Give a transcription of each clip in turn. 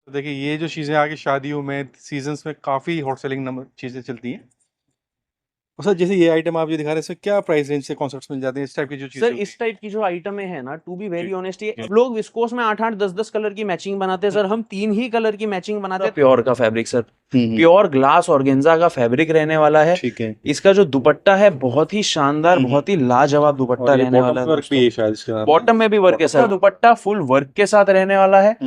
तो देखिए ये जो चीज़ें आगे शादियों में सीजन्स में काफ़ी हॉट सेलिंग नंबर चीज़ें चलती हैं। और सर जैसे ये आइटम आप जो दिखा रहे हैं इसमें क्या प्राइस रेंज से कॉन्सेप्ट्स मिल जाते हैं इस टाइप की जो चीज़ें सर होती इस टाइप की जो आइटमें है ना, टू बी वेरी जी, ऑनेस्ट, ये जी। लोग विस्कोस में 8-8 10-10 कलर की मैचिंग बनाते हैं हैं? सर, हम 3 ही कलर की मैचिंग बनाते हैं। प्योर प्योर का फैब्रिक सर, हम्म प्योर ग्लास ऑर्गेन्जा का फैब्रिक रहने वाला है। ठीक है। इसका जो दुपट्टा है बहुत ही शानदार, हम्म। बहुत ही लाजवाब दुपट्टा और ये रहने बॉटम वाला है वर्क भी है दोस्तों। शायद इसके साथ में? बॉटम में भी वर्क है सर, दुपट्टा फुल वर्क के साथ रहने वाला है।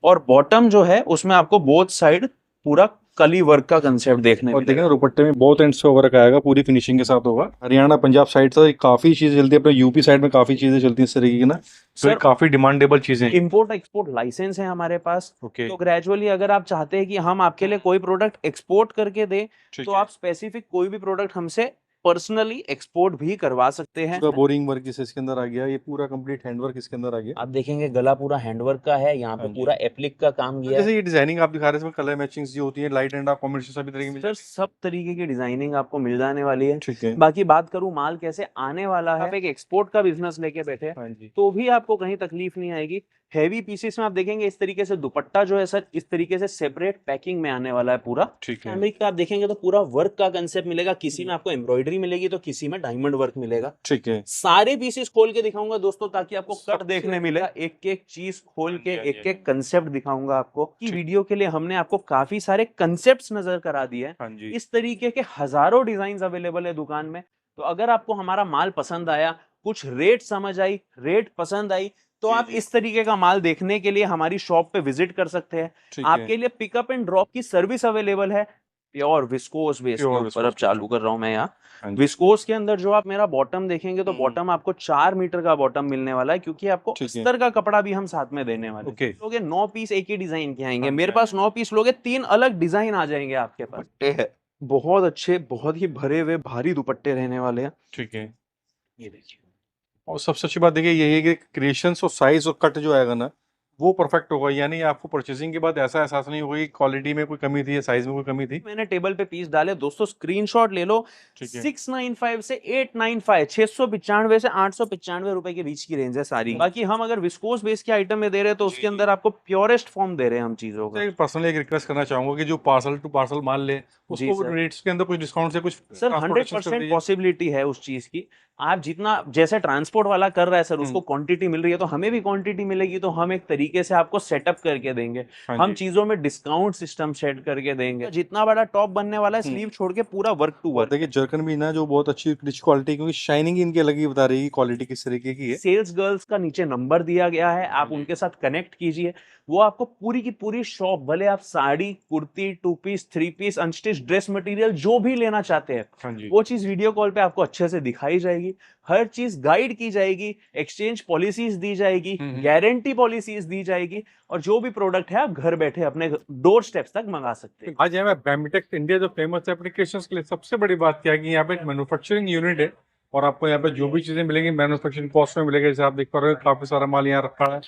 और बॉटम जो है उसमें आपको बोथ साइड पूरा कली वर्क का कंसेप्ट देखने और को देखिए ना दुपट्टे में बहुत एंड से वर्क आएगा, पूरी फिनिशिंग के साथ होगा। हरियाणा पंजाब साइड से काफी चीजें चलती है, अपने यूपी साइड में काफी चीजें चलती हैं इस तरीके की ना, तो ये सर काफी डिमांडेबल चीजें हैं। इंपोर्ट एक्सपोर्ट लाइसेंस है हमारे पास। ओके तो ग्रेजुअली अगर आप चाहते हैं कि हम आपके लिए कोई प्रोडक्ट एक्सपोर्ट करके दें, ठीक तो है। आप स्पेसिफिक कोई भी प्रोडक्ट हमसे पर्सनली एक्सपोर्ट भी करवा सकते हैं। पूरा बोरिंग वर्क जैसे इसके अंदर आ गया, ये पूरा कंप्लीट हैंड वर्क इसके अंदर आ गया। आप देखेंगे गला पूरा हैंडवर्क का है, यहाँ पे हाँ जी। पूरा एप्लिक का काम तो किया है। जैसे ये डिजाइनिंग आप दिखा रहे हैं इसमें कलर मैचिंग्स जो होती है, लाइट एंड डार्क कॉम्बिनेशन सभी तरीके की मिल सर जाती सब तरीके की डिजाइनिंग आपको मिल जाने वाली है। है। ठीक है। बाकी बात करूं माल कैसे आने वाला है, आप एक एक्सपोर्ट का बिजनेस लेके बैठे हैं, हाँ जी। तो भी आपको कहीं तकलीफ नहीं आएगी। हैवी पीसेस में आप देखेंगे इस तरीके से दुपट्टा जो है सर इस तरीके से सेपरेट पैकिंग में आने वाला है पूरा। ठीक है। फैब्रिक का आप देखेंगे तो पूरा वर्क का कंसेप्ट मिलेगा, किसी में आपको एम्ब्रॉयडरी मिलेगी तो किसी में डायमंड वर्क मिलेगा। ठीक है। सारे पीसेस खोल के दिखाऊंगा दोस्तों, ताकि आपको कट सबसे- देखने मिले, एक एक चीज खोल के हाँ जी, एक एक कंसेप्ट दिखाऊंगा आपको। कि ठीक। वीडियो के लिए हमने आपको काफी सारे कंसेप्ट्स नजर करा दिए हैं। हाँ जी। इस तरीके के हजारों डिजाइन अवेलेबल है दुकान में। तो अगर आपको हमारा माल पसंद आया, कुछ रेट समझ आई, रेट पसंद आई, तो जी, आप जी। इस तरीके का माल देखने के लिए हमारी शॉप पे विजिट कर सकते हैं। ठीक है। आपके लिए पिकअप एंड ड्रॉप की सर्विस अवेलेबल है। प्योर विस्कोस बेस के प्योर ऊपर अब विस्कोस चालू कर रहा हूं मैं यहाँ। हाँ जी। विस्कोस के अंदर जो आप मेरा बॉटम देखेंगे तो बॉटम आपको 4 मीटर का बॉटम मिलने वाला है, क्योंकि आपको ठीक है। अस्तर का कपड़ा भी हम साथ में देने वाले हैं। ओके। लोगे 9 पीस एक ही डिजाइन के आएंगे, हाँ जी, मेरे हाँ पास 9 पीस लोगे 3 अलग डिजाइन आ जाएंगे आपके पास। दुपट्टे है बहुत अच्छे, बहुत ही भरे हुए भारी दुपट्टे रहने वाले हैं। ठीक है। ये देखिए, और सबसे अच्छी बात देखिए यही है कि क्रिएशंस और साइज और कट जो आएगा ना वो परफेक्ट होगा, यानी आपको परचेसिंग के बाद ऐसा एहसास नहीं होगा कि क्वालिटी में कोई कमी थी या साइज में कोई कमी थी। मैंने टेबल पे पीस डाले दोस्तों, स्क्रीनशॉट ले लो। ठीक है। 695 से 895, 695 से 895 रुपए के बीच की रेंज है सारी। बाकी हम अगर विस्कोस बेस के आइटम में दे रहे हैं तो जी, उसके जी। अंदर आपको प्योरेस्ट फॉर्म दे रहे हैं हम चीजों का। पर्सनली एक रिक्वेस्ट करना चाहूंगा कि जो पार्सल टू पार्सल माल ले जी उसको सर। रेट्स के अंदर कुछ डिस्काउंट से कुछ सर ट्रांसपोर्टेशन कर 100% दीजिए। पॉसिबिलिटी है उस चीज की। आप जितना जैसे ट्रांसपोर्ट वाला कर रहा है सर, उसको क्वांटिटी मिल रही है तो हमें भी क्वांटिटी मिलेगी, तो हम एक तरीके से आपको सेटअप करके देंगे। हाँ हम जी। चीजों में डिस्काउंट सिस्टम सेट करके देंगे। जितना बड़ा टॉप बनने वाला है स्लीव छोड़ के पूरा वर्क टू और वर्क। देखिए जर्कन भी ना जो बहुत अच्छी रिच क्वालिटी, क्योंकि शाइनिंग इनकी अलग ही बता रही है क्वालिटी किस तरीके की है। सेल्स गर्ल्स का नीचे नंबर दिया गया है, आप जी। उनके साथ कनेक्ट कीजिए। वो आपको पूरी की पूरी शॉप, भले आप sari, kurti, 2 piece, 3 piece, unstitch dress material जो भी लेना चाहते हैं, हाँ जी। वो चीज वीडियो कॉल पे आपको अच्छे से दिखाई जाएगी। हर चीज गाइड की जाएगी, एक्सचेंज पॉलिसीज दी जाएगी, गारंटी पॉलिसीज दी जाएगी, और जो भी प्रोडक्ट है आप घर बैठे अपने डोर स्टेप्स तक मंगा सकते हैं। आज यहाँ बैमिटेक्स इंडिया जो फेमस है एप्लीकेशंस के लिए, सबसे बड़ी बात क्या है कि यहाँ पे एक मैन्युफैक्चरिंग यूनिट है और आपको यहाँ पे जो भी चीजें मिलेंगी मैन्युफैक्चरिंग कॉस्ट में मिलेगा। जैसे आप देख पा रहे हो काफी सारा माल यहाँ रखा है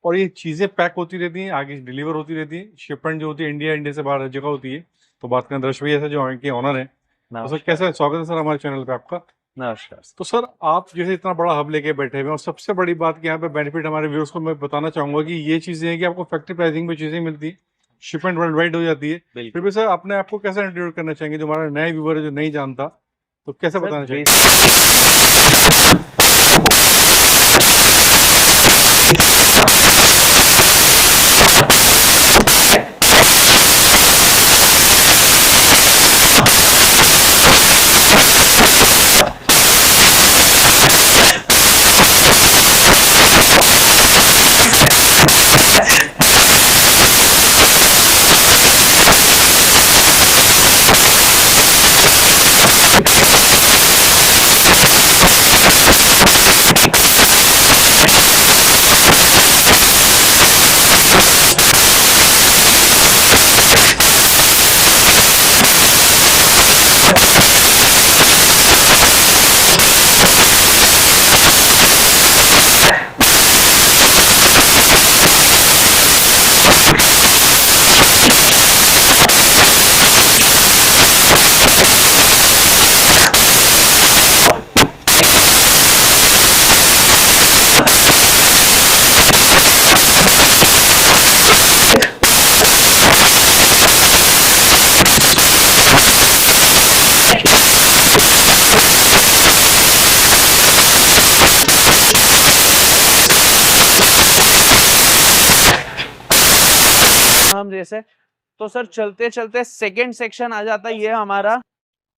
और ये चीजें पैक होती रहती हैं, आगे डिलीवर होती रहती है। शिपमेंट जो होती है इंडिया, इंडिया से बाहर हर जगह होती है। तो बात करें दर्श भैया से जो इनके ऑनर है, तो सर कैसा है, स्वागत है सर हमारे चैनल पे आपका। नमस्कार। तो सर आप जैसे इतना बड़ा हब लेके बैठे हुए हैं और सबसे बड़ी बात कि यहाँ पे बेनिफिट हमारे व्यूअर्स को मैं बताना चाहूंगा कि ये चीजें हैं कि आपको फैक्ट्री प्राइसिंग पे चीजें मिलती है, शिपमेंट वर्ल्ड वाइड हो जाती है। फिर भी सर अपने आपको कैसे इंट्रोड्यूस करना चाहेंगे, जो हमारा नया व्यूअर है जो नहीं जानता, तो कैसे बताना चाहेंगे। हम जैसे, तो सर चलते चलते सेकंड सेक्शन आ जाता है, ये हमारा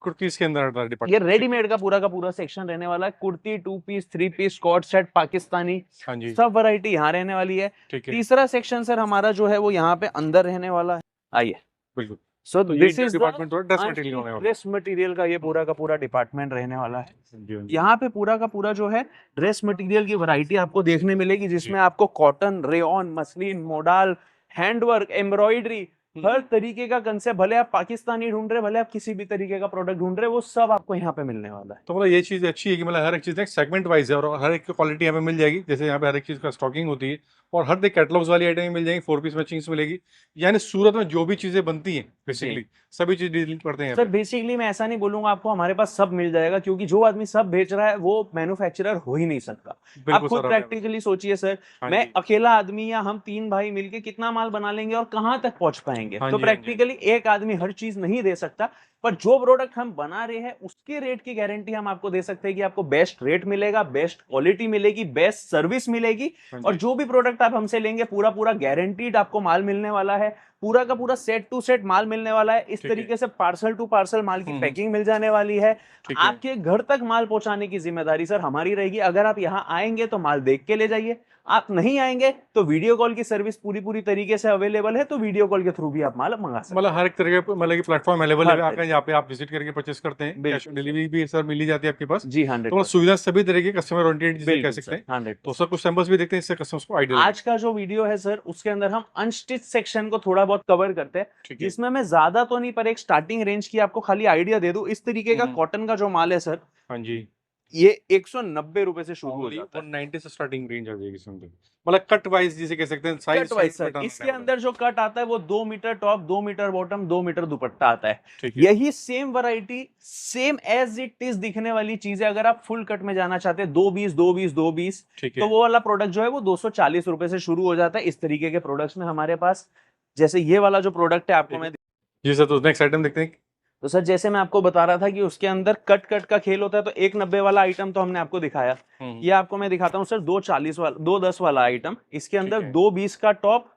कुर्तीज के अंदर ये डिपार्टमेंट। रेडीमेड का पूरा सेक्शन रहने वाला है। Kurti, 2 piece, 3 piece, cot set, Pakistani, हाँ जी, सब वैरायटी यहाँ रहने वाली है। ठीक है, तीसरा सेक्शन सर हमारा जो है वो यहाँ पे अंदर रहने वाला है। आइए, बिल्कुल। सो तो ये दिस जो इज डिपार्टमेंट हो ड्रेस मटेरियल होने वाला ड्रेस मटेरियल का ये पूरा का पूरा डिपार्टमेंट रहने वाला है। है। जी, हाँ जी, यहाँ पे पूरा का पूरा जो है ड्रेस मटेरियल की वैरायटी आपको देखने मिलेगी, जी। जिसमें आपको cotton, rayon, muslin, modal, handwork, embroidery, हर तरीके का कंसेप्ट, भले आप पाकिस्तानी ढूंढ रहे, भले आप किसी भी तरीके का प्रोडक्ट ढूंढ रहे, वो सब आपको यहाँ पे मिलने वाला है। तो मतलब ये चीज़ अच्छी है कि मतलब हर एक चीज़ एक सेगमेंट वाइज है और हर एक की क्वालिटी यहाँ पे मिल जाएगी। जैसे यहाँ पे हर एक चीज़ का स्टॉकिंग होती है और हर एक कैटलॉग्स वाली आइटम मिल जाएंगी, 4 पीस मैचिंग्स मिलेगी। यानी सूरत में जो भी चीज़ें बनती हैं बेसिकली सभी चीज़ डील करते हैं यहाँ सर पे। बेसिकली मैं ऐसा नहीं बोलूंगा आपको हमारे पास सब मिल जाएगा, क्योंकि जो आदमी सब बेच रहा है वो मैन्युफैक्चरर हो ही नहीं सकता। आप बिल्कुल खुद सर, आपने प्रैक्टिकली सोचिए सर, हाँ मैं जी, अकेला आदमी या हम 3 भाई मिलके कितना माल बना लेंगे और कहां तक पहुंच पाएंगे? हाँ तो जी, हाँ जी, प्रैक्टिकली एक आदमी हर चीज नहीं दे सकता, पर जो प्रोडक्ट हम बना रहे हैं उसके रेट की गारंटी हम आपको दे सकते हैं कि आपको बेस्ट रेट मिलेगा, बेस्ट क्वालिटी मिलेगी, बेस्ट सर्विस मिलेगी। हाँ और जी, जो भी प्रोडक्ट आप हमसे लेंगे पूरा पूरा गारंटीड आपको माल मिलने वाला है, पूरा का पूरा सेट टू सेट माल मिलने वाला है। इस ठीक है। तरीके से पार्सल टू पार्सल माल की हम्म, पैकिंग मिल जाने वाली है। ठीक है, आपके घर तक माल पहुंचाने की जिम्मेदारी सर हमारी रहेगी। अगर आप यहाँ आएंगे तो माल देख के ले जाइए, आप नहीं आएंगे तो वीडियो कॉल की सर्विस पूरी पूरी तरीके से अवेलेबल है, तो वीडियो कॉल के थ्रू भी आप माल मंगा सकते मतलब हर एक तरह के मतलब कि प्लेटफॉर्म अवेलेबल हैं, है हर आपका, तरीके। यहाँ पे आप विजिट करके परचेस करते हैं, कैश ऑन बिल्कुल सर, डिलीवरी भी सर मिल ही जाती है आपके पास। जी तो मतलब 100%, सुविधा सभी तरह की कस्टमर ओरिएंटेड जिसे कह बिल्कुल सकते सर हैं। तो 100%। सर कुछ सैंपल्स भी देखते हैं, इससे कस्टमर्स को आइडिया लगे। आज का जो वीडियो है सर उसके अंदर हम अनस्टिच सेक्शन को थोड़ा बहुत कवर करते हैं, ठीक है। जिसमें मैं ज्यादा तो नहीं पर एक स्टार्टिंग रेंज की आपको खाली आइडिया दे दूं। इस तरीके का कॉटन का जो माल है सर, हाँ जी, ये 190 रुपए से शुरू हो नॉर्मली जाता है। 190 से स्टार्टिंग रेंज आ जाएगी इसमें तो। मतलब कट वाइज जिसे कह सकते हैं, size cut wise size sir, pattern आने इसके वाला है। अंदर जो कट आता है वो 2 metre top, 2 metre bottom, 2 metre dupatta आता है। ठीक है, यही same variety, same as it is दिखने वाली चीज है। अगर आप फुल कट में जाना चाहते हैं, 2 20 2 20 2 20, ठीक तो है, वो वाला प्रोडक्ट जो है वो 240 रुपए से शुरू हो जाता है। इस तरीके के प्रोडक्ट्स में हमारे पास, जैसे ये वाला जो प्रोडक्ट है आपको ठीक है। मैं, जी सर, तो नेक्स्ट आइटम देखते हैं। तो सर जैसे मैं आपको बता रहा था कि उसके अंदर कट कट का खेल होता है, तो 190 वाला आइटम तो हमने आपको दिखाया। हम्म, ये आपको मैं दिखाता हूँ सर 240 वाला, 210 वाला आइटम। इसके ठीक अंदर है, 220 का टॉप,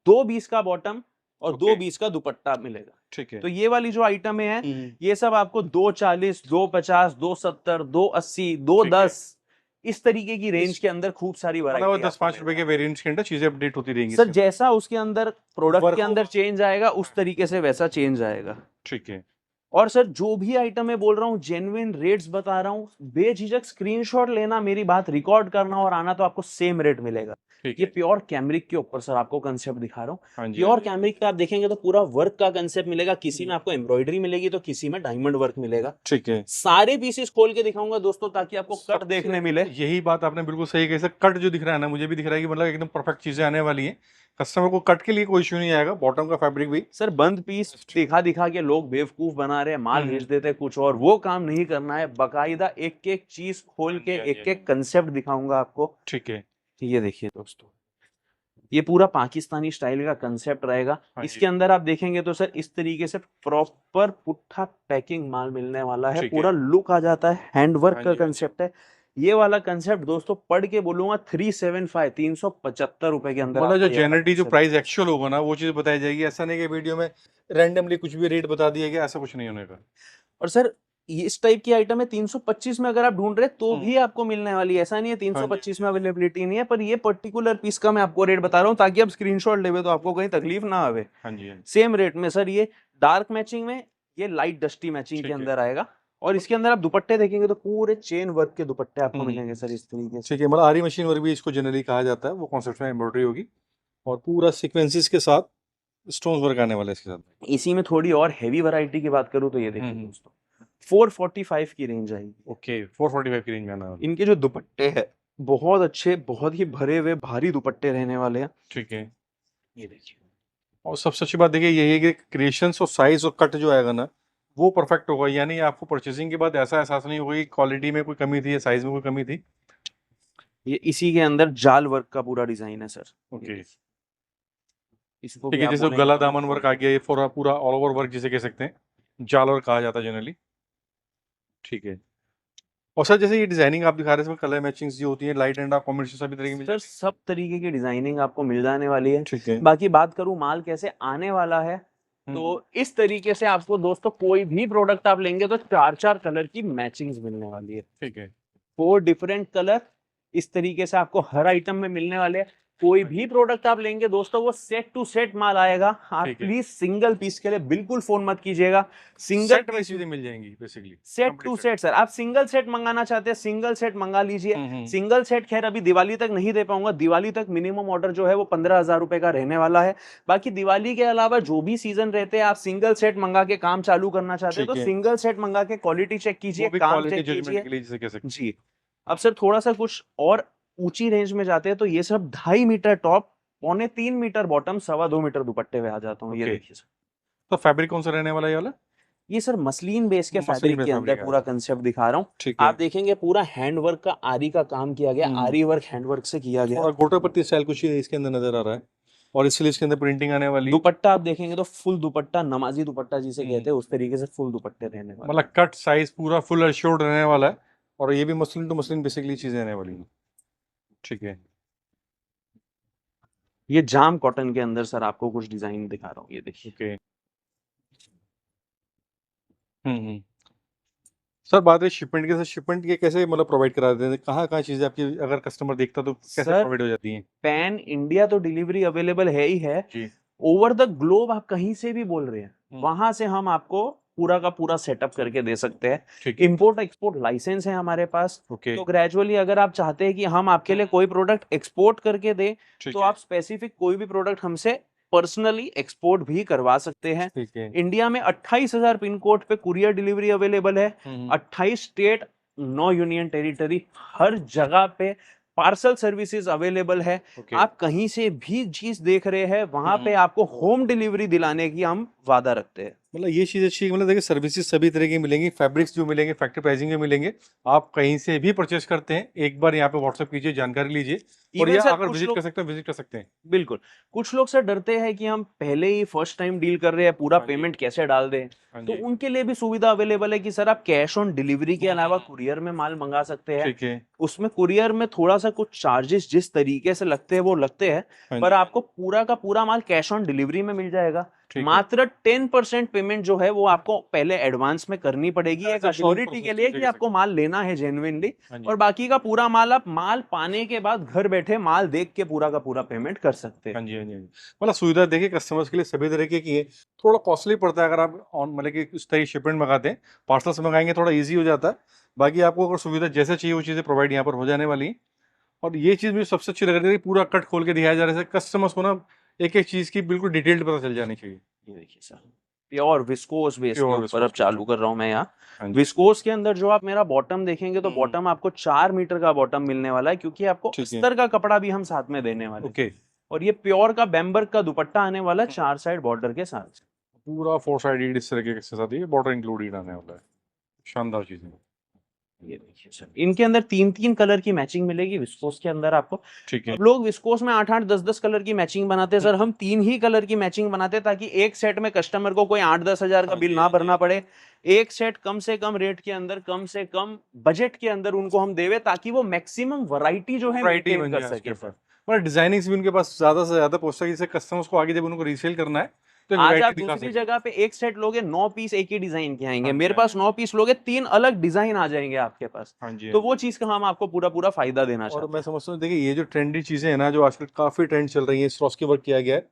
220 का बॉटम और ओके, 220 का दुपट्टा मिलेगा। ठीक है। तो ये वाली जो आइटम है, ये सब आपको 240, 250, 270, 280, ठीक है। 210, इस तरीके की रेंज इस के अंदर खूब सारी मतलब वो वैरायटी दस आपको पाँच मिल रुपए के जाएगी। वेरिएंट्स के अंदर चीजें अपडेट होती रहेंगी सर इसके जैसा उसके अंदर प्रोडक्ट के वर्क अंदर होगा। चेंज आएगा उस तरीके से वैसा चेंज आएगा। ठीक है, और सर जो भी आइटम मैं बोल रहा हूँ जेन्युइन रेट्स बता रहा हूँ, बेझिझक स्क्रीनशॉट लेना, मेरी बात रिकॉर्ड करना और आना, तो आपको सेम रेट मिलेगा। ठीक ये है। प्योर कैमरिक के ऊपर सर आपको कंसेप्ट दिखा रहा हूँ। हाँ जी, हाँ प्योर जी। कैमरिक का आप देखेंगे तो पूरा वर्क का कंसेप्ट मिलेगा, किसी में आपको एम्ब्रॉयडरी मिलेगी तो किसी में डायमंड वर्क मिलेगा। ठीक है। सारे पीसेस खोल के दिखाऊंगा दोस्तों, ताकि आपको कट सबसे देखने मिले। यही बात आपने बिल्कुल सही कही सर, कट जो दिख रहा है ना, मुझे भी दिख रहा है कि मतलब एकदम परफेक्ट चीजें आने वाली हैं। कस्टमर को कट के लिए कोई इशू नहीं आएगा, बॉटम का फैब्रिक भी सर बंद पीस दिखा दिखा के लोग बेवकूफ बना रहे हैं, माल भेज देते हैं कुछ और, वो काम नहीं करना है। बकायदा एक एक चीज खोल हाँ के जी, हाँ जी, एक एक कंसेप्ट दिखाऊंगा आपको। ठीक है। ये देखिए दोस्तों, ये पूरा पाकिस्तानी स्टाइल का कंसेप्ट रहेगा। हाँ इसके जी, अंदर आप देखेंगे तो सर इस तरीके से प्रॉपर पुट्ठा पैकिंग माल मिलने वाला है, ठीक है। पूरा लुक आ जाता है, हैंडवर्क हाँ का जी, हाँ जी। कंसेप्ट है। ये वाला कंसेप्ट दोस्तों पढ़ के बोलूंगा 375, 375 रुपए के अंदर मतलब जो आपको ये वाला जेनरली जो कंसेप्ट। प्राइस एक्चुअल होगा ना वो चीज बताई जाएगी, ऐसा नहीं कि वीडियो में रैंडमली कुछ भी रेट बता दिया गया, ऐसा कुछ नहीं होने का। और सर इस टाइप की आइटम है 325 में, अगर आप ढूंढ रहे तो हम्म, भी आपको मिलने वाली है। ऐसा नहीं है हाँ जी, 325 में अवेलेबिलिटी नहीं है, पर ये पर्टिकुलर पीस का मैं आपको रेट बता रहा हूँ ताकि आप स्क्रीनशॉट लेवे तो आपको कहीं तकलीफ ना आवे। हाँ जी, हाँ जी। सेम रेट में सर, ये डार्क मैचिंग में, ये लाइट डस्टी मैचिंग के ठीक है। अंदर आएगा। और इसके अंदर आप दुपट्टे देखेंगे तो पूरे चेन वर्क के दुपट्टे आपको हम्म, मिलेंगे सर इस तरीके से। ठीक है। मतलब आरी मशीन वर्क भी इसको जनरली कहा जाता है, वो कॉन्सेप्ट में एम्ब्रॉयडरी होगी और पूरा सीक्वेंसेस के साथ स्टोन वर्क आने वाला है इसके साथ। इसी में थोड़ी और हैवी वैरायटी की बात करूँ तो ये देखिए हम्म, दोस्तों, 445 की रेंज आएगी। ओके, 445 की रेंज में आने वाला है। इनके जो दुपट्टे हैं बहुत अच्छे, बहुत ही भरे हुए भारी दुपट्टे रहने वाले हैं। ठीक है। ये देखिए, और सबसे अच्छी बात देखिए यही है कि क्रिएशंस और साइज और कट जो आएगा ना वो परफेक्ट होगा, यानी आपको परचेसिंग के बाद ऐसा एहसास नहीं होगा कि क्वालिटी में कोई कमी थी या साइज में कोई कमी थी। ये इसी के अंदर जाल वर्क का पूरा डिजाइन है सर। ओके, इसको ठीक है। क्या जैसे बोलेंगे गला तो दामन वर्क आ गया, ये पूरा पूरा ऑल ओवर वर्क जिसे कह सकते हैं, जाल वर्क कहा जाता है जनरली। ठीक है। और सर जैसे ये डिजाइनिंग आप दिखा रहे हैं इसमें कलर मैचिंग जो होती है लाइट एंड डार्क कॉम्बिनेशन सभी तरह की मिल सर सब तरीके की डिजाइनिंग आपको मिल जाने वाली है। ठीक है। बाकी बात करूं माल कैसे आने वाला है, तो इस तरीके से आपको दोस्तों कोई भी प्रोडक्ट आप लेंगे तो 4-4 कलर की मैचिंग्स मिलने वाली है। ठीक है। 4 डिफरेंट कलर इस तरीके से आपको हर आइटम में मिलने वाले हैं। कोई भी प्रोडक्ट आप लेंगे दोस्तों वो सेट टू सेट माल आएगा। आप ठीक है। प्लीज सिंगल पीस के लिए बिल्कुल फोन मत कीजिएगा। सिंगल सेट वाइज चीजें मिल जाएंगी basically. Set to set sir, आप सिंगल सेट मंगाना चाहते हैं सिंगल सेट मंगा लीजिए। सिंगल सेट खैर अभी दिवाली तक नहीं दे पाऊंगा, दिवाली तक मिनिमम ऑर्डर जो है वो 15,000 रुपए का रहने वाला है। बाकी दिवाली के अलावा जो भी सीजन रहते हैं आप सिंगल सेट मंगा के काम चालू करना चाहते हैं तो ठीक है। सिंगल सेट मंगा के क्वालिटी चेक कीजिए, वो भी काम क्वालिटी चेक जजमेंट कीजिए के लिए जिसे कह सकते हैं। जी। अब सर थोड़ा सा कुछ और ऊंची रेंज में जाते हैं तो ये सब 2.5 metre top, 3.25 metre bottom, 2.25 metre दुपट्टे पे आ जाता हूँ। ये ओके। देखिए सर, तो फैब्रिक कौन सा रहने वाला है ये वाला? ये सर मसलिन बेस के मसलिन फैब्रिक बेस के अंदर फैब्रिक है। पूरा कंसेप्ट दिखा रहा हूँ। ठीक है। आप देखेंगे पूरा हैंडवर्क का आरी का काम किया गया, आरी वर्क हैंडवर्क से किया गया। और गोटा पत्ती स्टाइल कुछ इसके अंदर नजर आ रहा है और इसलिए इसके अंदर प्रिंटिंग आने वाली। दुपट्टा आप देखेंगे तो फुल दुपट्टा, नमाजी दुपट्टा जिसे कहते हैं उस तरीके से फुल दुपट्टे रहने वाले। मतलब कट साइज पूरा फुल एश्योर्ड रहने वाला है और ये भी मसलिन टू मसलिन बेसिकली चीजें रहने वाली हैं। ठीक है। ये जाम कॉटन के अंदर सर आपको कुछ डिजाइन दिखा रहा हूँ, ये देखिए। ओके। हम्म। सर बात है शिपमेंट के, शिपमेंट के कैसे मतलब प्रोवाइड करा देते हैं, कहाँ चीजें आपकी अगर कस्टमर देखता तो कैसे सर प्रोवाइड हो जाती हैं? पैन इंडिया तो डिलीवरी अवेलेबल है ही है। जी। ओवर द ग्लोब आप कहीं से भी बोल रहे हैं हम्म। वहां से हम आपको पूरा का पूरा सेटअप करके दे सकते हैं। ठीक है। इंपोर्ट एक्सपोर्ट लाइसेंस है हमारे पास। ओके। तो ग्रेजुअली अगर आप चाहते हैं कि हम आपके लिए कोई प्रोडक्ट एक्सपोर्ट करके दें ठीक तो है। आप स्पेसिफिक कोई भी प्रोडक्ट हमसे पर्सनली एक्सपोर्ट भी करवा सकते हैं। ठीक है। इंडिया में 28,000 पिन कोड पे कुरियर डिलीवरी अवेलेबल है। हम्म। 28 स्टेट, 9 यूनियन टेरिटरी, हर जगह पे पार्सल सर्विसेज अवेलेबल है। ओके। आप कहीं से भी चीज देख रहे हैं वहां पे आपको होम डिलीवरी दिलाने की हम वादा रखते हैं। मतलब ये चीज़ अच्छी है, मतलब देखिए सर्विसेज सभी तरह की मिलेंगी, फैब्रिक्स जो मिलेंगे फैक्ट्री प्राइसिंग में मिलेंगे। आप कहीं से भी परचेस करते हैं एक बार यहाँ पे व्हाट्सएप कीजिए, जानकारी लीजिए और इवन या सर अगर कुछ विजिट लोग, कर सकते हैं विजिट कर सकते हैं। बिल्कुल, कुछ लोग सर डरते हैं कि हम पहले ही फर्स्ट टाइम डील कर रहे हैं, पूरा हाँ जी। पेमेंट कैसे डाल दें। हाँ तो जी। उनके लिए भी सुविधा अवेलेबल है कि सर आप कैश ऑन डिलीवरी के अलावा कुरियर में माल मंगा सकते हैं। ठीक है। उसमें कुरियर में थोड़ा सा कुछ चार्जेस जिस तरीके से लगते हैं वो लगते हैं, हाँ पर जी। आपको पूरा का पूरा माल कैश ऑन डिलीवरी में मिल जाएगा। ठीक है। मात्र 10% पेमेंट जो है वो आपको पहले एडवांस में करनी पड़ेगी एक As a billing अश्योरिटी के process लिए चीजें कि कर आपको माल लेना है जेन्युइनली। हाँ जी। और बाकी का पूरा माल आप माल पाने के बाद घर बैठे माल देख के पूरा का पूरा पेमेंट कर सकते हैं। हाँ जी। हाँ जी। हाँ जी। मतलब सुविधा देखिए कस्टमर्स के लिए सभी तरीके की है। थोड़ा कॉस्टली पड़ता है अगर आप ऑन मतलब कि उस तरह शिपमेंट मंगाते हैं, पार्सल से मंगाएंगे थोड़ा इजी हो जाता है। बाकी आपको अगर सुविधा जैसे चाहिए वो चीज़ें प्रोवाइड यहाँ पर हो जाने वाली हैं। और ये चीज़ मुझे सबसे अच्छी लग रही है कि पूरा कट खोल के दिखाया जा रहा है, कस्टमर्स को ना एक एक चीज़ की बिल्कुल डिटेल्ड पता चल जानी चाहिए। ये देखिए सर, प्योर विस्कोस बेस के प्योर ऊपर अब विस्कोस के चालू ऊपर। कर रहा हूँ मैं यहाँ। हाँ जी। विस्कोस के अंदर जो आप मेरा बॉटम देखेंगे तो बॉटम आपको 4 मीटर का बॉटम मिलने वाला है क्योंकि आपको ठीक है। अस्तर का कपड़ा भी हम साथ में देने वाले हैं। ओके। और ये प्योर का बेम्बर्क का दुपट्टा आने वाला है 4 साइड बॉर्डर के साथ। पूरा 4 साइडेड इस तरीके के साथ ये बॉर्डर इंक्लूडेड आने वाला है। शानदार चीज़ है। ये देखिए सर, इनके अंदर 3-3 कलर की मैचिंग मिलेगी विस्कोस के अंदर आपको। ठीक है। अब लोग विस्कोस में 8-8 10-10 कलर की मैचिंग बनाते हैं, सर हम 3 ही कलर की मैचिंग बनाते हैं ताकि एक सेट में कस्टमर को कोई 8-10 हजार का हाँ बिल जी। ना हाँ जी। भरना पड़े। एक सेट कम से कम रेट के अंदर, कम से कम बजट के अंदर उनको हम देवे ताकि वो मैक्सिमम वैरायटी जो है वैरायटी मेंटेन बन कर जाए उसके सके ऊपर। सर। मतलब डिजाइनिंग्स भी उनके पास ज़्यादा से ज़्यादा पहुंचता है, जिससे कस्टमर्स को आगे जब उनको रीसेल करना है तो आज वैरायटी आप दिखा दूसरी सके। जगह पे एक सेट लोगे 9 पीस एक ही डिजाइन के आएंगे, हाँ जी। मेरे हाँ पास जी। 9 पीस लोगे 3 अलग डिजाइन आ जाएंगे आपके पास। हाँ जी। तो हाँ वो जी। चीज का हम आपको पूरा पूरा फायदा देना और चाहते मैं हैं। समझता हूँ देखिए ये जो ट्रेंडी चीज़ें हैं ना जो आजकल काफ़ी ट्रेंड चल रही है, स्रॉस्की वर्क किया गया है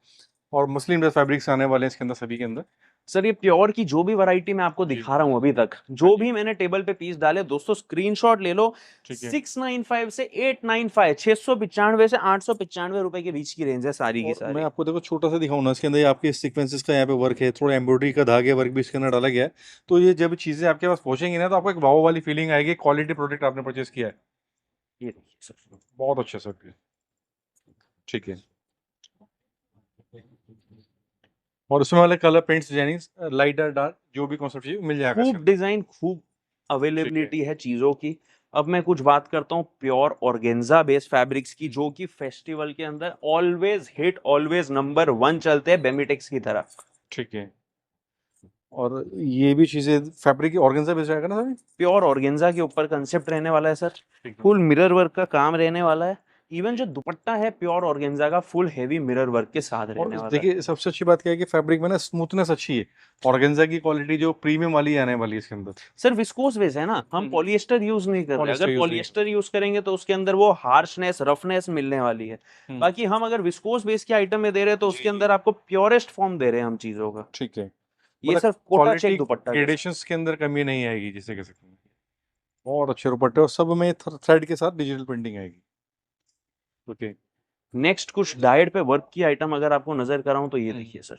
और मुस्लिम ड्रेस फैब्रिक्स आने वाले हैं इसके अंदर सभी के अंदर। सर ये प्योर की जो भी वैरायटी मैं आपको जी। दिखा रहा हूं अभी तक, हाँ जो जी। भी मैंने टेबल पे पीस डाले दोस्तों स्क्रीनशॉट ले लो। ठीक है। 695 से 895, 695 से 895 रुपए के बीच की रेंज है सारी की और मैं सारी। आपको देखो छोटा सा दिखाऊँ ना, इसके अंदर ये आपके सीक्वेंसेस का यहाँ पे वर्क है, थोड़ा एम्ब्रॉयडरी का धागे वर्क भी इसके अंदर डाला गया है। तो ये जब चीज़ें आपके पास पहुंचेंगी ना तो आपको एक वाव वाली फीलिंग आएगी, क्वालिटी प्रोडक्ट आपने परचेस किया है। ये देखिए सर, बहुत अच्छा सर। ठीक है। और उसमें वाले कलर पेंट्स डिजाइनिंग लाइट और डार्क जो भी कॉन्सेप्ट चाहिए मिल जाएगा इसके खूब अंदर। डिजाइन, खूब ठीक है। अवेलेबिलिटी है चीजों की। अब मैं कुछ बात करता हूँ प्योर ऑर्गेन्जा बेस्ड फैब्रिक्स की, जो कि फेस्टिवल के अंदर ऑलवेज हिट, ऑलवेज नंबर 1 चलते हैं बेमिटेक्स की तरह। ठीक है। और ये भी चीजें फैब्रिक की ऑर्गेन्जा बेस रहेगा ना सर? प्योर ऑर्गेन्जा के ऊपर कंसेप्ट रहने वाला है सर, ठीक है। फुल मिरर वर्क का काम रहने वाला है। इवन जो दुपट्टा है प्योर ऑर्गेन्जा का फुल हेवी मिरर वर्क के साथ रहने और वाला है। देखिए सबसे अच्छी बात क्या है कि फैब्रिक में ना स्मूथनेस अच्छी है, ऑर्गेन्जा की क्वालिटी जो प्रीमियम वाली आने वाली है इसके अंदर। सर विस्कोस बेस है ना, हम पॉलिएस्टर यूज नहीं कर रहे। पॉलिएस्टर अगर यूज नहीं पॉलिएस्टर यूज करेंगे तो उसके अंदर वो हार्शनेस रफनेस मिलने वाली है। बाकी हम अगर विस्कोस बेस के आइटम में दे रहे हैं तो उसके अंदर आपको प्योरेस्ट फॉर्म दे रहे हैं हम चीजों का। ठीक है। ये मतलब sir Kota quality check dupatta जैसा। ग्रेडेशंस के अंदर कमी नहीं आएगी जिसे कह सकते हैं। और अच्छे दुपट्टे और सब में थ्रेड के साथ डिजिटल प्रिंटिंग आएगी। ओके। नेक्स्ट कुछ डाइड पे वर्क की आइटम अगर आपको नजर कराऊं तो ये देखिए सर।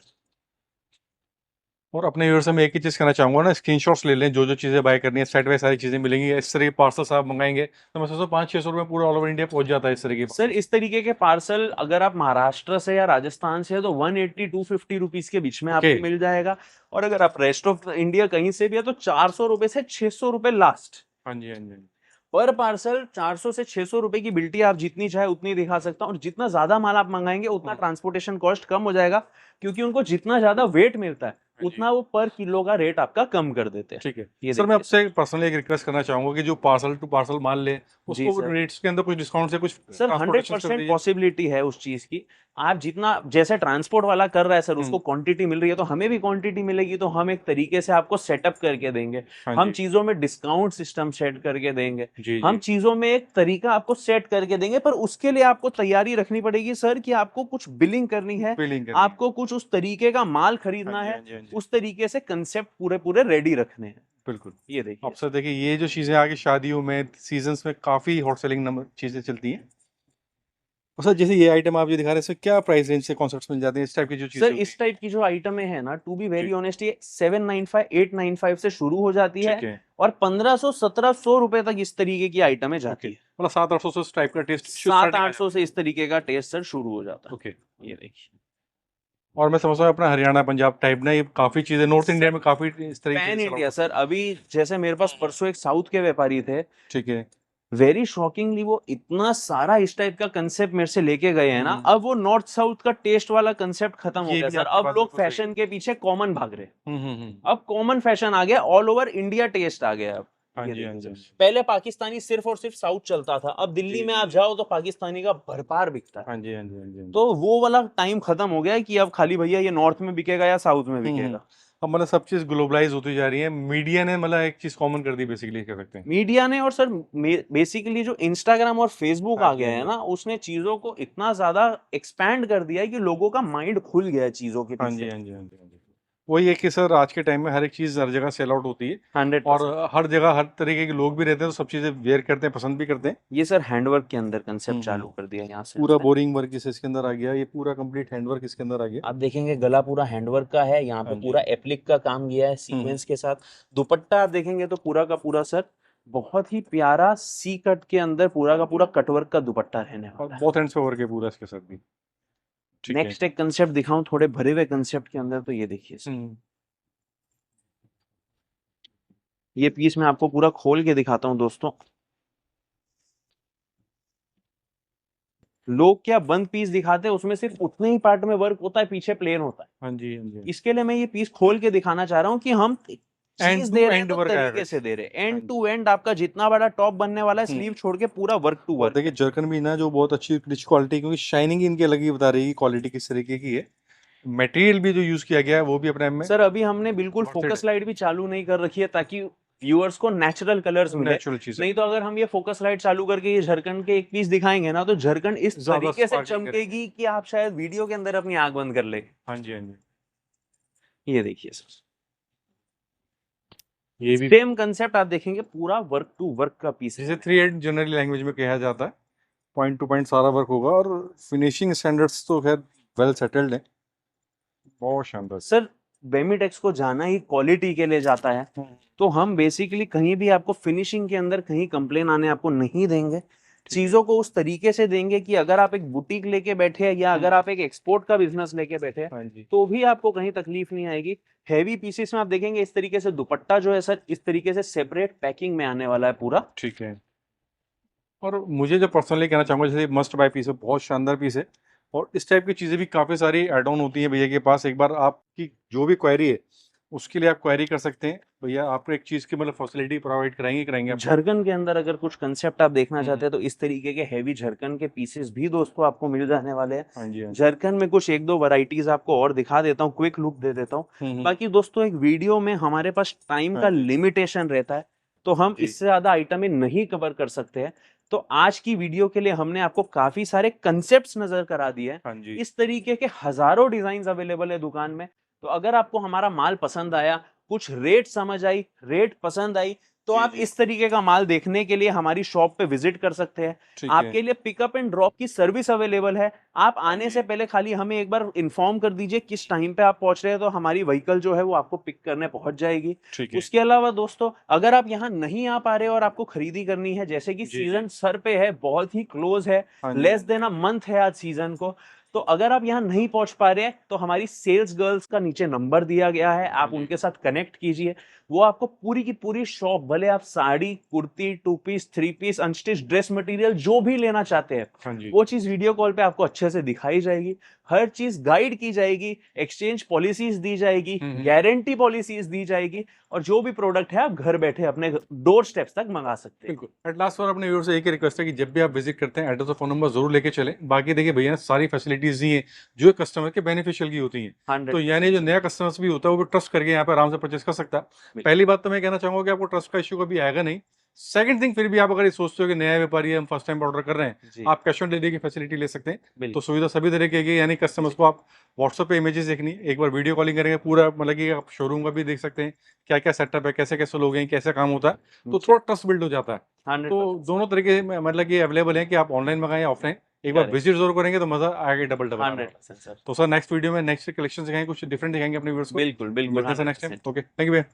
और अपने व्यूअर्स से मैं एक ही चीज कहना चाहूंगा ना, स्क्रीनशॉट्स ले लें, जो जो चीजें बाय करनी है, साइड बाय सारी चीजें मिलेंगी। इस तरह के पार्सल्स आप मंगाएंगे तो मैं सोचता हूँ 500-600 रुपये पूरा ऑल ओवर इंडिया पहुंच जाता है इस तरह की। सर इस तरीके के पार्सल अगर आप महाराष्ट्र से या राजस्थान से है तो 180-250 रुपीज के बीच में आपको मिल जाएगा। और अगर आप रेस्ट ऑफ इंडिया कहीं से भी है तो 400 रुपए से 600 रुपए लास्ट। हाँ जी, हाँ जी। पर पार्सल 400 से 600 रुपए की बिल्टी आप जितनी चाहे उतनी दिखा सकता हूँ। और जितना ज्यादा माल आप मंगाएंगे उतना ट्रांसपोर्टेशन कॉस्ट कम हो जाएगा, क्योंकि उनको जितना ज्यादा वेट मिलता है उतना वो पर किलो का रेट आपका कम कर देते हैं। ठीक है। ये सर मैं आपसे पर्सनली एक रिक्वेस्ट करना चाहूंगा कि जो पार्सल टू पार्सल माल ले जी उसको सर। रेट्स के अंदर कुछ डिस्काउंट से कुछ सर ट्रांसपोर्टेशन कर 100% दीजिए। पॉसिबिलिटी है उस चीज की। आप जितना जैसे ट्रांसपोर्ट वाला कर रहा है सर उसको क्वांटिटी मिल रही है तो हमें भी क्वांटिटी मिलेगी, तो हम एक तरीके से आपको सेटअप करके देंगे। हाँ हम जी। चीजों में डिस्काउंट सिस्टम सेट करके देंगे। जी हम जी। चीजों में एक तरीका आपको सेट करके देंगे, पर उसके लिए आपको तैयारी रखनी पड़ेगी सर कि आपको कुछ बिलिंग करनी है, बिलिंग करनी है। आपको कुछ उस तरीके का माल खरीदना हाँ जी, है, हाँ जी, हाँ जी। उस तरीके से कंसेप्ट पूरे पूरे रेडी रखने हैं। बिल्कुल। ये देखिए अब सर देखिए ये जो चीजें आगे शादियों में सीजन्स में काफी हॉट सेलिंग नंबर चीजें चलती हैं। और सर जैसे ये आइटम आप जो दिखा रहे हैं इसमें क्या प्राइस रेंज से कॉन्सेप्ट्स मिल जाते हैं, इस टाइप की जो चीजें सर होती इस टाइप की जो आइटमें है ना, टू बी वेरी जी। ऑनेस्ट, ये 795 895 से शुरू हो जाती है ठीक है। और 1500 1700 रुपए तक इस तरीके की आइटमें जाती ओके। है। मतलब 700-800 से इस टाइप का टेस्ट 700-800 से इस तरीके का टेस्ट सर शुरू हो जाता है। ओके। ये देखिए और मैं समझता हूँ अपना हरियाणा पंजाब टाइप ना ये काफी चीजें नॉर्थ इंडिया में काफी इस तरह की पैन चीजें इंडिया sell out सर। अभी जैसे मेरे पास परसों एक साउथ के व्यापारी थे, होती हैं। ठीक है। वेरी शॉकिंगली वो इतना सारा इस टाइप का कंसेप्ट मेरे से लेके गए हैं ना, अब वो नॉर्थ साउथ का टेस्ट वाला कंसेप्ट खत्म हो ये गया भी सर। आपकी अब बात लोग बिल्कुल सही फैशन के पीछे कॉमन भाग रहे हैं। हम्म। अब कॉमन फैशन आ गया, ऑल ओवर इंडिया टेस्ट आ गया अब। हाँ ये जी, हाँ देखिए जी, सर, हाँ जी। पहले पाकिस्तानी सिर्फ और सिर्फ साउथ चलता था, अब दिल्ली जी, में जी, आप जी। जाओ तो पाकिस्तानी का भरपार बिकता है। हाँ जी, हाँ जी, हाँ जी, हाँ जी। तो वो वाला टाइम खत्म हो गया है कि अब खाली भैया ये नॉर्थ में बिकेगा या साउथ में बिकेगा। अब मतलब सब चीज ग्लोबलाइज होती जा रही है, मीडिया ने मतलब एक चीज कॉमन कर दी बेसिकली कह सकते हैं। मीडिया ने, और सर बेसिकली जो इंस्टाग्राम और फेसबुक हाँ आ जी, गया हाँ है जी। ना, उसने चीजों को इतना ज्यादा एक्सपैंड कर दिया है कि लोगों का माइंड खुल गया है चीजों के हाँ जी, पीछे। हाँ जी, हाँ जी, हाँ जी। वही है कि सर आज के टाइम में हर एक चीज हर जगह सेल आउट होती है। और 100%। हर जगह हर तरीके के लोग भी रहते हैं तो सब चीजें वेयर करते हैं, पसंद भी करते हैं। ये सर हैंडवर्क के अंदर कंसेप्ट हम्म। चालू कर दिया यहाँ से पूरा हमने। बोरिंग वर्क जैसे इसके अंदर आ गया, ये पूरा कंप्लीट हैंडवर्क इसके अंदर आ गया। आप देखेंगे गला पूरा हैंडवर्क का है, यहाँ पे हाँ जी। पूरा एप्लिक का काम किया है सीक्वेंस के साथ। दुपट्टा आप देखेंगे तो पूरा का पूरा सर बहुत ही प्यारा सी कट के अंदर पूरा का पूरा कटवर्क का दुपट्टा रहने और वाला है। बहुत एंड्स पे वर्क है पूरा इसके साथ भी। ठीक है। नेक्स्ट एक कंसेप्ट दिखाऊं थोड़े भरे हुए कंसेप्ट के अंदर, तो ये देखिए सर। ये पीस मैं आपको पूरा खोल के दिखाता हूँ दोस्तों। लोग क्या बंद पीस दिखाते हैं, उसमें सिर्फ उतने ही पार्ट में वर्क होता है, पीछे प्लेन होता है। हाँ जी, हाँ जी। इसके लिए मैं ये पीस खोल के दिखाना चाह रहा हूँ कि हम एंड चीज टू दे रहे हैं एंड तो वर्क आएगा तरीके से दे रहे हैं। हाँ एंड जी। टू एंड आपका जितना बड़ा टॉप बनने वाला है, स्लीव छोड़ के पूरा वर्क टू और वर्क देखिए है। जर्कन भी ना जो बहुत अच्छी रिच क्वालिटी, क्योंकि शाइनिंग इनकी अलग ही बता रही है क्वालिटी किस तरीके की है। मटेरियल भी जो यूज किया गया है वो भी अपने में सर अभी हमने बिल्कुल वर्थ इट फोकस है। लाइट भी चालू नहीं कर रखी है ताकि व्यूअर्स को नेचुरल कलर्स मिले। नेचुरल चीज है। नहीं तो अगर हम ये फोकस लाइट चालू करके ये झारखंड के एक पीस दिखाएंगे ना, तो झारखंड इस ज्यादा तरीके से sparkling करेगी। चमकेगी कि आप शायद वीडियो के अंदर अपनी आंख बंद कर ले। हाँ जी, हाँ जी। ये देखिए सर, ये भी सेम कंसेप्ट आप देखेंगे, पूरा वर्क टू वर्क का पीस जिसे है। 3/8 जनरली लैंग्वेज में कहा जाता है, पॉइंट टू पॉइंट सारा वर्क होगा। और फिनिशिंग स्टैंडर्ड्स तो खैर वेल सेटल्ड है, बहुत शानदार। सर बेमिटेक्स को जाना ही क्वालिटी के लिए जाता है, तो हम बेसिकली कहीं भी आपको फिनिशिंग के अंदर कहीं कंप्लेन आने आपको नहीं देंगे। चीजों को उस तरीके से देंगे कि अगर आप एक बुटीक लेके बैठे हैं या अगर आप एक एक्सपोर्ट का बिजनेस लेके बैठे हैं, हाँ जी। तो भी आपको कहीं तकलीफ नहीं आएगी। हैवी पीसेस में आप देखेंगे इस तरीके से दुपट्टा जो है सर, इस तरीके से सेपरेट पैकिंग में आने वाला है पूरा। ठीक है। और मुझे जो पर्सनली कहना चाहूंगा, जैसे मस्ट बाय पीस है, बहुत शानदार पीस है। और इस टाइप की चीजें भी काफी सारी ऐड ऑन होती है भैया के पास। एक बार आपकी जो भी क्वेरी है उसके लिए आप क्वेरी कर सकते हैं भैया, आपको एक चीज की मतलब फैसिलिटी प्रोवाइड कराएंगे आपको। झरकन के अंदर अगर कुछ कंसेप्ट आप देखना हम्म, चाहते हैं तो इस तरीके के हैवी झरकन के पीसेस भी दोस्तों आपको मिल जाने वाले हैं। हाँ जी, हाँ जी। झरकन में कुछ एक दो वैरायटीज आपको और दिखा देता हूँ, क्विक लुक दे देता हूँ। हम्म, बाकी दोस्तों एक वीडियो में हमारे पास टाइम हाँ का जी, लिमिटेशन रहता है, तो हम जी, इससे ज्यादा आइटमें नहीं कवर कर सकते हैं। तो आज की वीडियो के लिए हमने आपको काफी सारे कंसेप्ट्स नजर करा दिए हैं। हाँ जी, इस तरीके के हजारों डिजाइन अवेलेबल है दुकान में। तो अगर आपको हमारा माल पसंद आया, कुछ रेट समझ आई, रेट पसंद आई, तो जी, आप जी, इस तरीके का माल देखने के लिए हमारी शॉप पे विजिट कर सकते हैं। ठीक है। आपके लिए पिकअप एंड ड्रॉप की सर्विस अवेलेबल है। आप हाँ आने जी, से पहले खाली हमें एक बार इन्फॉर्म कर दीजिए किस टाइम पे आप पहुंच रहे हैं, तो हमारी व्हीकल जो है वो आपको पिक करने पहुंच जाएगी। ठीक है। उसके अलावा दोस्तों अगर आप यहाँ नहीं आ पा रहे और आपको खरीदी करनी है, जैसे कि जी, जी, सीजन सर पे है, बहुत ही क्लोज है, हाँ जी, लेस देन अ मंथ है आज सीजन को, तो अगर आप यहाँ नहीं पहुंच पा रहे हैं तो हमारी सेल्स गर्ल्स का नीचे नंबर दिया गया है, हाँ आप जी, उनके साथ कनेक्ट कीजिए। वो आपको पूरी की पूरी शॉप, भले आप sari, kurti, two piece, three piece, unstitch dress material जो भी लेना चाहते हैं, हाँ जी, वो चीज वीडियो कॉल पे आपको अच्छे से दिखाई जाएगी। हर चीज गाइड की जाएगी, एक्सचेंज पॉलिसीज दी जाएगी, हम्म, गारंटी पॉलिसीज दी जाएगी, और जो भी प्रोडक्ट है आप घर बैठे अपने डोर स्टेप्स तक मंगा सकते हैं। बिल्कुल। एट लास्ट और अपने व्यूअर से एक ही रिक्वेस्ट है कि जब भी आप विजिट करते हैं एड्रेस और फोन नंबर जरूर लेके चलें। बाकी देखिए भैया ने सारी फैसिलिटीज दी हैं जो कस्टमर के बेनिफिशियल की होती हैं। तो 100%। यानी जो नया कस्टमर्स भी होता है वो भी ट्रस्ट करके यहाँ पे आराम से परचेस कर सकता है। पहली बात तो मैं कहना चाहूंगा कि आपको ट्रस्ट का इशू कभी आएगा नहीं। सेकंड थिंग, फिर भी आप अगर ये सोचते हो कि नया व्यापारी है, हम फर्स्ट टाइम ऑर्डर कर रहे हैं, जी आप कैश ऑन डिलीवरी की फैसिलिटी ले सकते हैं। तो बिल्कुल। सुविधा सभी तरीके की, यानी कस्टमर्स को आप व्हाट्सएप पे इमेजेस देखनी, एक बार वीडियो कॉलिंग करेंगे, पूरा मतलब कि आप शोरूम का भी देख सकते हैं, क्या क्या सेटअप है, कैसे कैसे लोग हैं, कैसे काम होता है। तो थोड़ा ट्रस्ट बिल्ड हो जाता है। तो 100%। दोनों तरीके में मतलब कि अवेलेबल हैं कि आप ऑनलाइन मंगाएं या ऑफलाइन। एक बार करेक्ट। विजिट जरूर करेंगे तो मजा आएगा डबल डबल आएगा। 100% सर। तो सर नेक्स्ट वीडियो में नेक्स्ट कलेक्शन दिखाएंगे, कुछ डिफरेंट दिखाएंगे अपने व्यूअर्स को। बिल्कुल बिल्कुल मिलते हैं sir next time. 100%। Okay, thank you भैया।